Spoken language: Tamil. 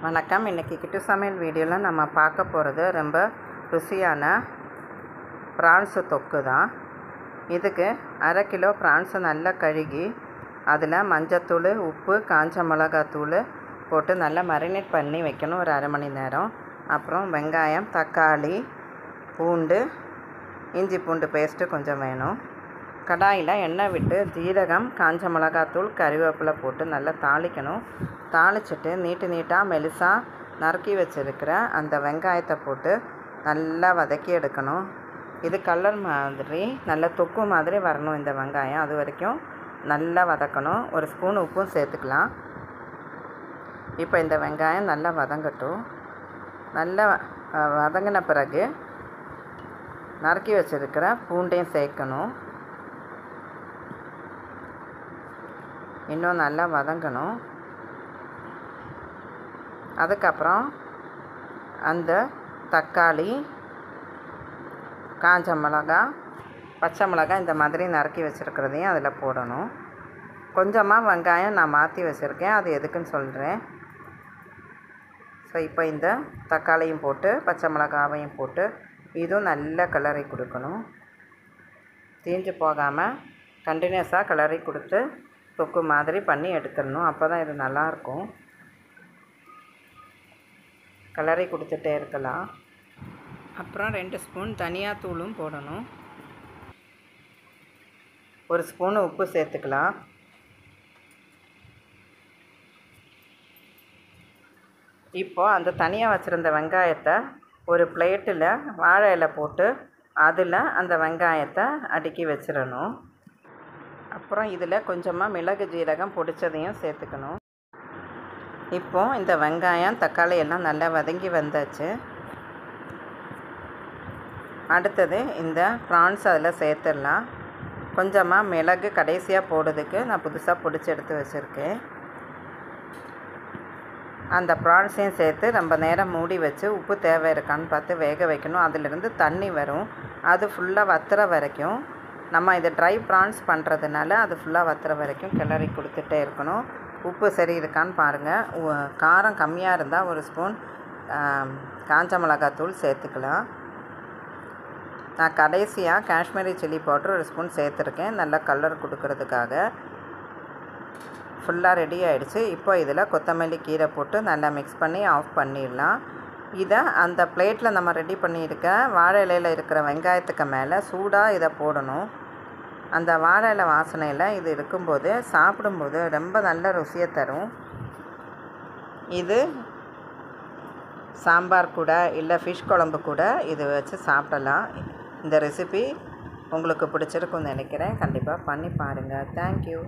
வணக்கம். இன்றைக்கி கிட்டு சமையல் வீடியோவில் நம்ம பார்க்க போகிறது ரொம்ப ருசியான ப்ரான்ஸு தொக்கு தான். இதுக்கு 1/2 கிலோ ப்ரான்ஸை நல்லா கழுகி அதில் மஞ்சத்தூள், உப்பு, காஞ்ச மிளகாத்தூள் போட்டு நல்லா மரினேட் பண்ணி வைக்கணும் ஒரு 1/2 மணி நேரம். அப்புறம் வெங்காயம், தக்காளி, பூண்டு, இஞ்சி பூண்டு பேஸ்ட்டு கொஞ்சம் வேணும். கடாயில் எண்ணெய் விட்டு ஜீரகம், காஞ்ச மிளகாத்தூள், கறிவேப்பிலை போட்டு நல்லா தாளிக்கணும். தாளிச்சிட்டு நீட்டாக மெலிசாக நறுக்கி வச்சுருக்கிற அந்த வெங்காயத்தை போட்டு நல்லா வதக்கி எடுக்கணும். இது கலர் மாதிரி நல்ல தொக்கு மாதிரி வரணும் இந்த வெங்காயம். அது வரைக்கும் நல்லா வதக்கணும். ஒரு ஸ்பூன் உப்பும் சேர்த்துக்கலாம். இப்போ இந்த வெங்காயம் நல்லா வதங்கட்டும். நல்லா வதங்கின பிறகு நறுக்கி வச்சுருக்கிற பூண்டையும் சேர்க்கணும். இன்னும் நல்லா வதங்கணும். அதுக்கப்புறம் அந்த தக்காளி, காஞ்ச மிளகா, பச்சை மிளகாய் இந்த மாதிரி நறுக்கி வச்சுருக்கிறதையும் அதில் போடணும். கொஞ்சமாக வெங்காயம் நான் மாற்றி வச்சுருக்கேன், அது எதுக்குன்னு சொல்கிறேன். ஸோ இப்போ இந்த தக்காளியும் போட்டு பச்சை மிளகாவையும் போட்டு இதுவும் நல்லா கிளறி கொடுக்கணும். தீஞ்சு போகாமல் கண்டினியூஸாக கிளறி கொடுத்து தொக்கு மாதிரி பண்ணி எடுத்துடணும். அப்போ தான் இது நல்லாயிருக்கும். கிளறி கொடுத்துட்டே இருக்கலாம். அப்புறம் 2 ஸ்பூன் தனியாத்தூளும் போடணும். 1 ஸ்பூன் உப்பு சேர்த்துக்கலாம். இப்போது அந்த தனியாக வச்சுருந்த வெங்காயத்தை ஒரு பிளேட்டில் வாழை இலை போட்டு அதில் அந்த வெங்காயத்தை அடுக்கி வச்சிடணும். அப்புறம் இதில் கொஞ்சமாக மிளகு, ஜீரகம் பொடிச்சதையும் சேர்த்துக்கணும். இப்போது இந்த வெங்காயம், தக்காளி எல்லாம் நல்லா வதங்கி வந்தாச்சு. அடுத்தது இந்த ப்ரான்ஸ் அதில் சேர்த்துடலாம். கொஞ்சமாக மிளகு கடைசியாக போடுறதுக்கு நான் புதுசாக பொடிச்சு எடுத்து வச்சுருக்கேன். அந்த ப்ரான்ஸையும் சேர்த்து ரொம்ப நேரம் மூடி வச்சு உப்பு தேவை இருக்கான்னு பார்த்து வேக வைக்கணும். அதிலிருந்து தண்ணி வரும். அது ஃபுல்லாக வத்துற வரைக்கும் நம்ம இதை ட்ரை ப்ரான்ஸ் பண்ணுறதுனால அது ஃபுல்லாக வத்துற வரைக்கும் கிளறி கொடுத்துட்டே இருக்கணும். உப்பு சரி இருக்கான்னு பாருங்கள். காரம் கம்மியாக இருந்தால் 1 ஸ்பூன் காஞ்ச மிளகாத்தூள் சேர்த்துக்கலாம். நான் கடைசியாக காஷ்மீரி சில்லி பவுடர் 1 ஸ்பூன் சேர்த்துருக்கேன், நல்லா கலர் கொடுக்கறதுக்காக. ஃபுல்லாக ரெடி ஆகிடுச்சு. இப்போ இதில் கொத்தமல்லி கீரை போட்டு நல்லா மிக்ஸ் பண்ணி ஆஃப் பண்ணிடலாம். இதை அந்த பிளேட்டில் நம்ம ரெடி பண்ணியிருக்க வாழை இலையில் இருக்கிற வெங்காயத்துக்கு மேலே சூடாக இதை போடணும். அந்த வாழை இலை வாசனையில் இது இருக்கும்போது சாப்பிடும்போது ரொம்ப நல்ல ருசியை தரும். இது சாம்பார் கூட இல்லை ஃபிஷ் குழம்பு கூட இது வச்சு சாப்பிடலாம். இந்த ரெசிபி உங்களுக்கு பிடிச்சிருக்குன்னு நினைக்கிறேன். கண்டிப்பாக பண்ணி பாருங்கள். தேங்க்யூ.